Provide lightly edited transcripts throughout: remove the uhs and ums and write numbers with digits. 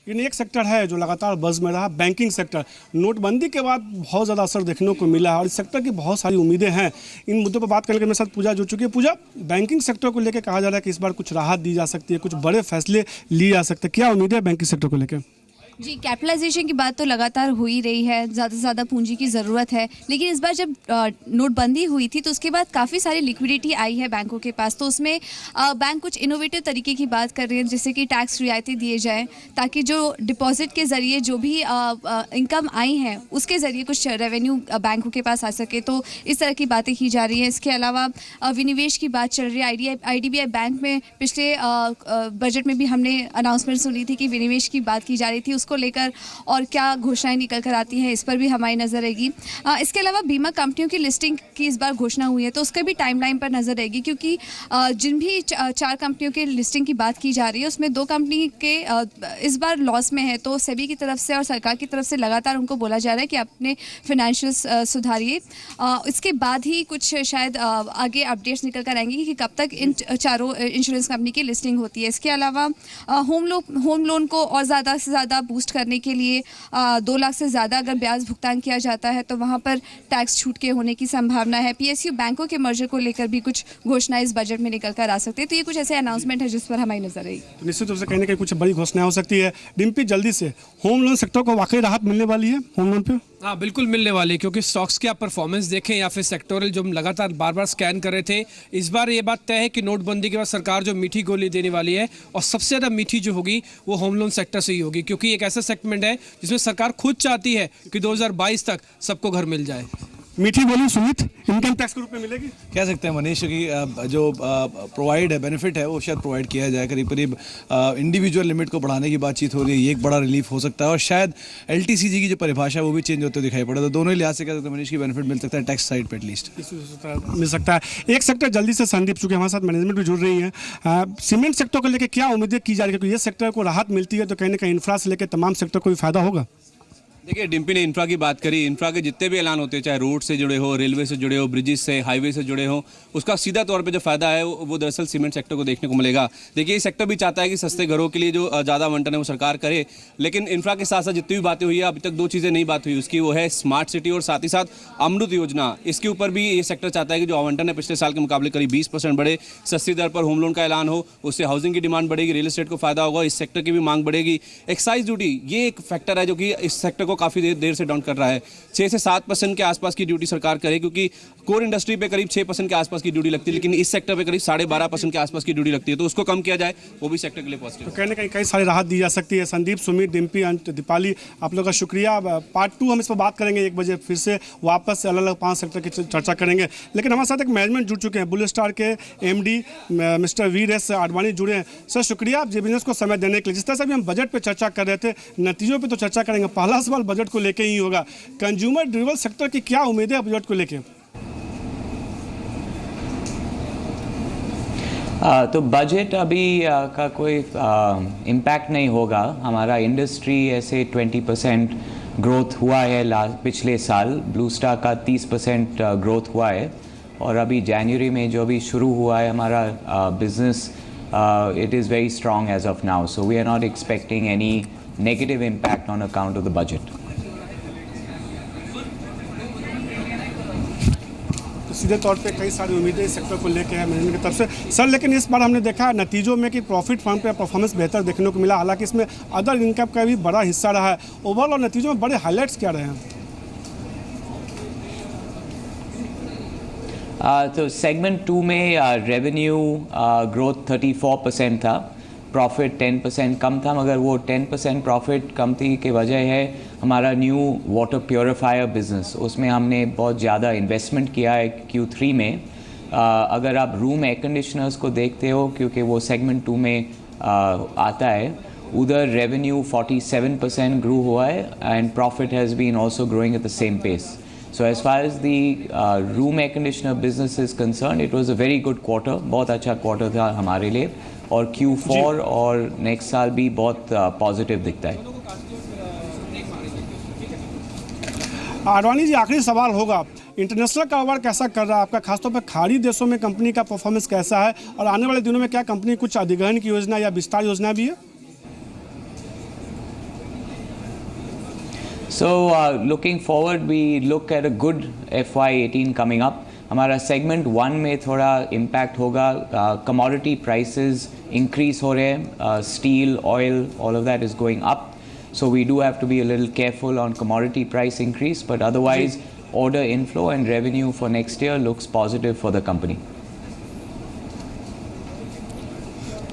लेकिन एक सेक्टर है जो लगातार बज़ में रहा, बैंकिंग सेक्टर। नोटबंदी के बाद बहुत ज़्यादा असर देखने को मिला है और इस सेक्टर की बहुत सारी उम्मीदें हैं। इन मुद्दों पर बात करने के मेरे साथ पूजा जुड़ चुकी है। पूजा, बैंकिंग सेक्टर को लेकर कहा जा रहा है कि इस बार कुछ राहत दी जा सकती है, कुछ बड़े फैसले लिए जा सकते हैं, क्या उम्मीद है बैंकिंग सेक्टर को लेकर? जी, कैपिटलाइजेशन की बात तो लगातार हो ही रही है, ज़्यादा से ज़्यादा पूंजी की ज़रूरत है। लेकिन इस बार जब नोटबंदी हुई थी तो उसके बाद काफ़ी सारी लिक्विडिटी आई है बैंकों के पास, तो उसमें बैंक कुछ इनोवेटिव तरीके की बात कर रहे हैं, जैसे कि टैक्स रियायतें दिए जाएं ताकि जो डिपॉजिट के ज़रिए जो भी इनकम आई है उसके ज़रिए कुछ रेवेन्यू बैंकों के पास आ सके, तो इस तरह की बातें की जा रही हैं। इसके अलावा विनिवेश की बात चल रही है। IDBI बैंक में पिछले बजट में भी हमने अनाउंसमेंट सुनी थी कि विनिवेश की बात की जा रही थी, उसको लेकर और क्या घोषणाएं निकल कर आती हैं इस पर भी हमारी नज़र रहेगी। इसके अलावा बीमा कंपनियों की लिस्टिंग की इस बार घोषणा हुई है तो उसके भी टाइमलाइन पर नज़र रहेगी, क्योंकि जिन भी 4 कंपनियों के लिस्टिंग की बात की जा रही है उसमें 2 कंपनी के इस बार लॉस में है, तो सेबी की तरफ से और सरकार की तरफ से लगातार उनको बोला जा रहा है कि अपने फाइनेंशियल्स सुधारिए। इसके बाद ही कुछ शायद आगे अपडेट्स निकल कर आएंगी कि कब तक इन चारों इंश्योरेंस कंपनी की लिस्टिंग होती है। इसके अलावा होम लोन को और ज़्यादा से ज़्यादा बूस्ट करने के लिए 2 लाख से ज़्यादा अगर ब्याज भुगतान किया जाता है तो वहाँ पर टैक्स छूट के होने की संभावना है। PSU बैंकों के मर्जर को लेकर भी कुछ घोषणा इस बजट में निकल कर आ सकती है, तो ये कुछ ऐसे अनाउंसमेंट है जिस पर हमारी नजर रहेगी। तो निश्चित रूप से कहीं ना कहीं कुछ बड़ी घोषणा हो सकती है। डिम्पी, जल्दी से होम लोन सेक्टर को वाकई राहत मिलने वाली है होम लोन पे? हाँ, बिल्कुल मिलने वाली है, क्योंकि स्टॉक्स की आप परफॉर्मेंस देखें या फिर सेक्टोरल जो हम लगातार बार बार स्कैन कर रहे थे, इस बार ये बात तय है कि नोटबंदी के बाद सरकार जो मीठी गोली देने वाली है और सबसे ज़्यादा मीठी जो होगी वो होम लोन सेक्टर से ही होगी, क्योंकि एक ऐसा सेगमेंट है जिसमें सरकार खुद चाहती है कि 2022 तक सबको घर मिल जाए। मीठी बोली सुमित, इनकम टैक्स के रूप में मिलेगी? कह सकते हैं मनीष कि जो प्रोवाइड है बेनिफिट है वो शायद प्रोवाइड किया जाए। करीब करीब इंडिविजुअल लिमिट को बढ़ाने की बातचीत हो रही है, ये एक बड़ा रिलीफ हो सकता है और शायद LTCG की जो परिभाषा है वो भी चेंज होते दिखाई पड़ा। तो दोनों ही लिहाज से कह सकते हैं मनीष की बेनिफिट मिल सकता है टैक्स साइड पर एटलीस्ट मिल सकता है। एक सेक्टर जल्दी से संदीप, चूँकि हमारे साथ मैनेजमेंट भी जुड़ रही है, सीमेंट सेक्टर को लेकर क्या उम्मीदें की जा रही है? क्योंकि ये सेक्टर को राहत मिलती है तो कहीं ना कहीं इंफ्रा से लेकर तमाम सेक्टर को भी फायदा होगा। देखिए, डिम्पी ने इंफ्रा की बात करी। इंफ्रा के जितने भी ऐलान होते हैं, चाहे रोड से जुड़े हो, रेलवे से जुड़े हो, ब्रिजेस से, हाईवे से जुड़े हो, उसका सीधा तौर पे जो फायदा है वो दरअसल सीमेंट सेक्टर को देखने को मिलेगा। देखिए, ये सेक्टर भी चाहता है कि सस्ते घरों के लिए जो ज़्यादा आवंटन है वो सरकार करे, लेकिन इंफ्रा के साथ साथ जितनी भी बातें हुई है अभी तक 2 चीज़ें नहीं बात हुई उसकी, वो है स्मार्ट सिटी और साथ ही साथ अमृत योजना। इसके ऊपर भी ये सेक्टर चाहता है कि जो आवंटन है पिछले साल के मुकाबले करीब 20% बढ़े, सस्ती दर पर होम लोन का ऐलान हो, उससे हाउसिंग की डिमांड बढ़ेगी, रियल एस्टेट को फायदा होगा, इस सेक्टर की भी मांग बढ़ेगी। एक्साइज ड्यूटी ये एक फैक्टर है जो कि इस सेक्टर को काफ़ी देर से कर रहा है। 6 से 7% के आसपास की ड्यूटी सरकार करे, क्योंकि कोर इंडस्ट्री पे करीब 6% के आसपास की ड्यूटी लगती है, लेकिन इस सेक्टर पे करीब 12.5% के आसपास की ड्यूटी लगती है, तो उसको कम किया जाए वो भी सेक्टर के लिए पॉजिटिव। तो कहीं ना कहीं कई सारी राहत दी जा सकती है। संदीप, सुमित, डिम्पी, दीपाली, आप लोगों का शुक्रिया। पार्ट 2 हम इस पर बात करेंगे 1 बजे, फिर से वापस से अलग अलग 5 सेक्टर की चर्चा करेंगे। लेकिन हमारे साथ एक मैनेजमेंट जुड़ चुके हैं, बुल स्टार के MD मिस्टर वीर आडवाणी जुड़े हैं। सर शुक्रिया आप बिजनेस को समय देने के लिए। जिस तरह से भी हम बजट पर चर्चा कर रहे थे, नतीजों पर तो चर्चा करेंगे, पहला सवाल बजट को लेकर ही होगा। कंज्यूमर ड्यूरेबल सेक्टर की क्या उम्मीदें हैं बजट को लेकर? तो बजट अभी का कोई इम्पैक्ट नहीं होगा। हमारा इंडस्ट्री ऐसे 20% ग्रोथ हुआ है पिछले साल, ब्लू स्टार का 30% ग्रोथ हुआ है और अभी जनवरी में जो भी शुरू हुआ है हमारा business, it is very strong as of now, so we are not expecting any negative impact on account of the budget. सीधे तौर पे कई सारी उम्मीदें इस सेक्टर को लेकर है मैनेजमेंट की तरफ से। सर, लेकिन इस बार हमने देखा नतीजों में कि प्रॉफिट फर्म पे परफॉर्मेंस बेहतर देखने को मिला, हालांकि इसमें अदर इनकम का भी बड़ा हिस्सा रहा है। ओवरऑल नतीजों में बड़े हाईलाइट्स क्या रहे हैं? तो सेगमेंट 2 में रेवेन्यू ग्रोथ 34% था, प्रॉफिट 10% कम था, मगर वो 10% प्रॉफिट कम थी की वजह है हमारा न्यू वाटर प्योरीफायर बिजनेस, उसमें हमने बहुत ज़्यादा इन्वेस्टमेंट किया है Q3 में। अगर आप रूम एयर कंडीशनर्स को देखते हो, क्योंकि वो सेगमेंट 2 में आता है, उधर रेवेन्यू 47% ग्रो हुआ है and profit has been also growing at the same pace. So as far as the room air conditioner business is concerned, it was a very good quarter, बहुत अच्छा क्वार्टर था हमारे लिए और Q4 और next साल भी बहुत पॉजिटिव दिखता है। आडवाणी जी, आखिरी सवाल होगा, इंटरनेशनल कारोबार कैसा कर रहा है आपका, खासतौर पर खाड़ी देशों में कंपनी का परफॉर्मेंस कैसा है और आने वाले दिनों में क्या कंपनी कुछ अधिग्रहण की योजना या विस्तार योजना भी है? So looking forward, we look at a good FY18 coming up. हमारा सेगमेंट 1 में थोड़ा इम्पैक्ट होगा, कमोडिटी प्राइसेस इंक्रीज हो रहे हैं, steel, oil, all of that is going up, so we do have to be a little careful on commodity price increase, but otherwise order inflow and revenue for next year looks positive for the company.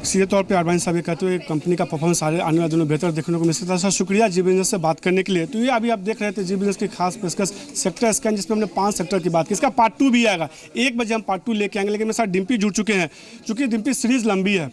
सीधे तौर पे अरबाइन साहब ये कहते हुए company का performance आने वाले दिनों बेहतर देखने को मिल सकता है। सर शुक्रिया जी बिजनेस से बात करने के लिए। तो ये अभी आप देख रहे थे जी बिजनेस की खास पेशकश सेक्टर स्कैन, जिसमें हमने 5 सेक्टर की बात की। इसका पार्ट 2 भी आएगा, 1 बजे हम पार्ट 2 लेके आएंगे। लेकिन मेरे साथ डिम्पी जुड़ चुके हैं। चूँकि डिम्पी सीरीज़ लंबी है,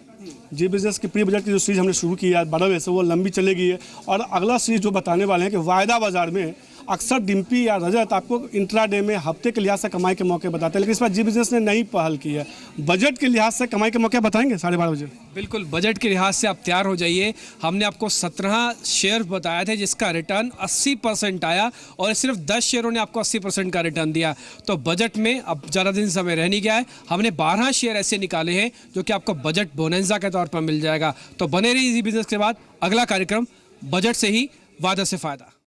जी बिजनेस की प्री बजट की जो सीरीज़ हमने शुरू की है 12 बजे से, वो लंबी चलेगी है। और अगला सीरीज़ जो बताने वाले हैं कि वायदा बाजार में अक्सर डिम्पी या रजत आपको इंट्राडे में हफ्ते के लिहाज से कमाई के मौके बताते हैं, लेकिन इस बार जी बिजनेस ने नई पहल की है, बजट के लिहाज से कमाई के मौके बताएंगे 12:30 बजे। बिल्कुल, बजट के लिहाज से आप तैयार हो जाइए। हमने आपको 17 शेयर बताया थे जिसका रिटर्न 80% आया, और सिर्फ 10 शेयरों ने आपको 80% का रिटर्न दिया। तो बजट में अब ज़्यादा दिन समय रह नहीं गया है। हमने 12 शेयर ऐसे निकाले हैं जो कि आपको बजट बोनंजा के तौर पर मिल जाएगा। तो बने रहिए जी बिजनेस के बाद अगला कार्यक्रम बजट से ही वादा से फ़ायदा।